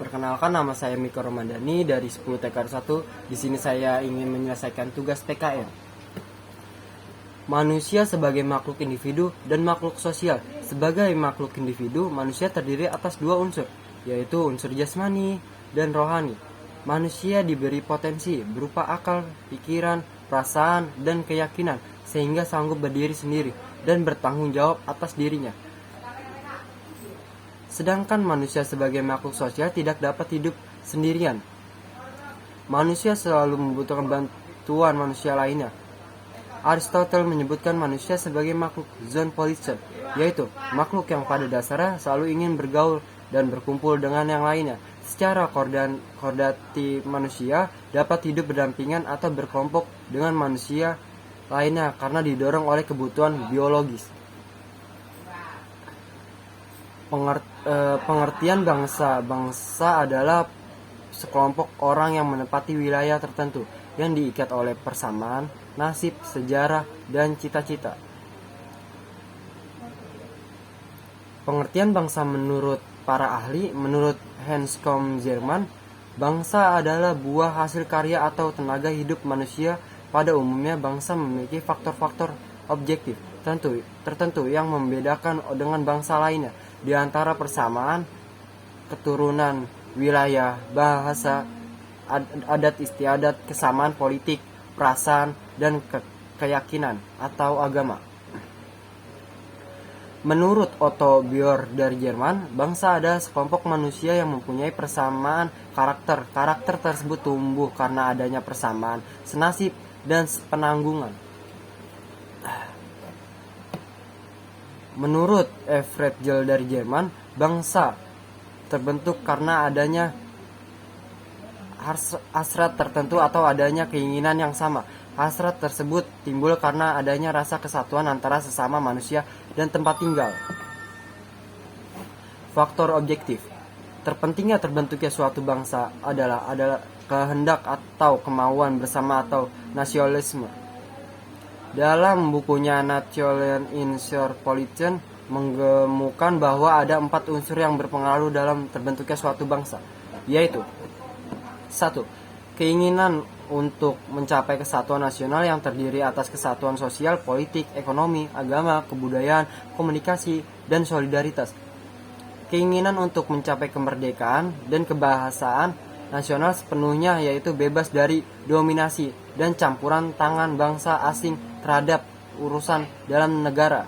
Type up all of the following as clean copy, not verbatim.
Perkenalkan, nama saya Miko Romandani dari 10 TKR 1. Di sini saya ingin menyelesaikan tugas PKN. Manusia sebagai makhluk individu dan makhluk sosial. Sebagai makhluk individu, manusia terdiri atas dua unsur, yaitu unsur jasmani dan rohani. Manusia diberi potensi berupa akal, pikiran, perasaan, dan keyakinan, sehingga sanggup berdiri sendiri dan bertanggung jawab atas dirinya. Sedangkan manusia sebagai makhluk sosial tidak dapat hidup sendirian. Manusia selalu membutuhkan bantuan manusia lainnya. Aristoteles menyebutkan manusia sebagai makhluk zoopolitan, yaitu makhluk yang pada dasarnya selalu ingin bergaul dan berkumpul dengan yang lainnya. Secara kordati manusia dapat hidup berdampingan atau berkelompok dengan manusia lainnya karena didorong oleh kebutuhan biologis. Pengertian bangsa. Bangsa adalah sekelompok orang yang menempati wilayah tertentu yang diikat oleh persamaan, nasib, sejarah, dan cita-cita. Pengertian bangsa menurut para ahli, menurut Hanscom Jerman, bangsa adalah buah hasil karya atau tenaga hidup manusia. Pada umumnya bangsa memiliki faktor-faktor objektif tertentu yang membedakan dengan bangsa lainnya, di antara persamaan, keturunan, wilayah, bahasa, adat istiadat, kesamaan politik, perasaan, dan keyakinan atau agama. Menurut Otto Bauer dari Jerman, bangsa adalah sekelompok manusia yang mempunyai persamaan karakter. Karakter tersebut tumbuh karena adanya persamaan senasib dan penanggungan. Menurut Fredgel dari Jerman, bangsa terbentuk karena adanya hasrat tertentu atau adanya keinginan yang sama. Hasrat tersebut timbul karena adanya rasa kesatuan antara sesama manusia dan tempat tinggal. Faktor objektif. Terpentingnya terbentuknya suatu bangsa adalah kehendak atau kemauan bersama atau nasionalisme. Dalam bukunya Nation in Politan menggemukan bahwa ada 4 unsur yang berpengaruh dalam terbentuknya suatu bangsa, yaitu 1. Keinginan untuk mencapai kesatuan nasional yang terdiri atas kesatuan sosial, politik, ekonomi, agama, kebudayaan, komunikasi, dan solidaritas. Keinginan untuk mencapai kemerdekaan dan kebahasaan nasional sepenuhnya, yaitu bebas dari dominasi dan campuran tangan bangsa asing terhadap urusan dalam negara.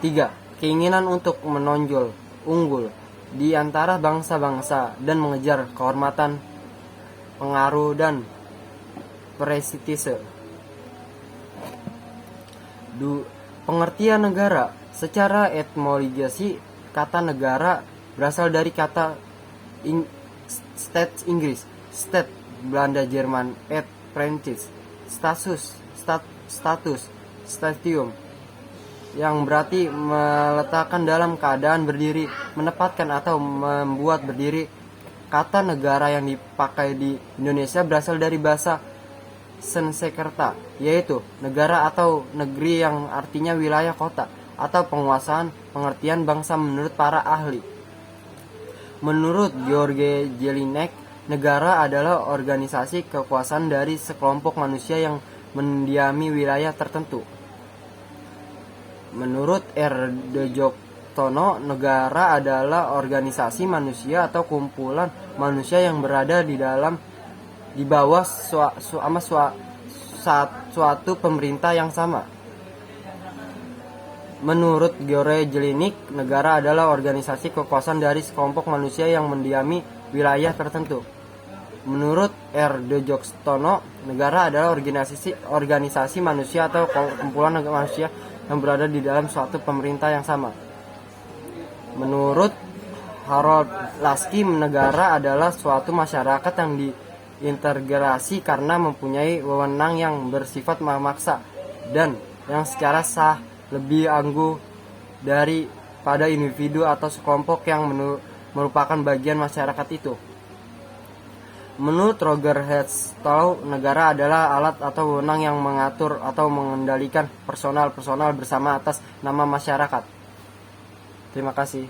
3. Keinginan untuk menonjol unggul di antara bangsa-bangsa dan mengejar kehormatan, pengaruh, dan prestisise. Pengertian negara. Secara etimologi, kata negara berasal dari kata state Inggris, state Belanda Jerman, et Prancis, status, stadium, yang berarti meletakkan dalam keadaan berdiri, menempatkan atau membuat berdiri. Kata negara yang dipakai di Indonesia berasal dari bahasa Sanskerta, yaitu negara atau negeri, yang artinya wilayah, kota, atau penguasaan. Pengertian bangsa menurut para ahli. Menurut George Jelinek, negara adalah organisasi kekuasaan dari sekelompok manusia yang mendiami wilayah tertentu. Menurut R. De Joctono, negara adalah organisasi manusia atau kumpulan manusia yang berada di bawah suatu pemerintah yang sama. Menurut George Jelinek, negara adalah organisasi kekuasaan dari sekelompok manusia yang mendiami wilayah tertentu. Menurut R. De Joctono, negara adalah organisasi manusia atau kumpulan manusia yang berada di dalam suatu pemerintah yang sama. Menurut Harold Lasky, negara adalah suatu masyarakat yang diintegrasi karena mempunyai wewenang yang bersifat memaksa dan yang secara sah lebih angguh daripada individu atau sekelompok yang merupakan bagian masyarakat itu. Menurut Roger Heathstow, negara adalah alat atau wewenang yang mengatur atau mengendalikan personal bersama atas nama masyarakat. Terima kasih.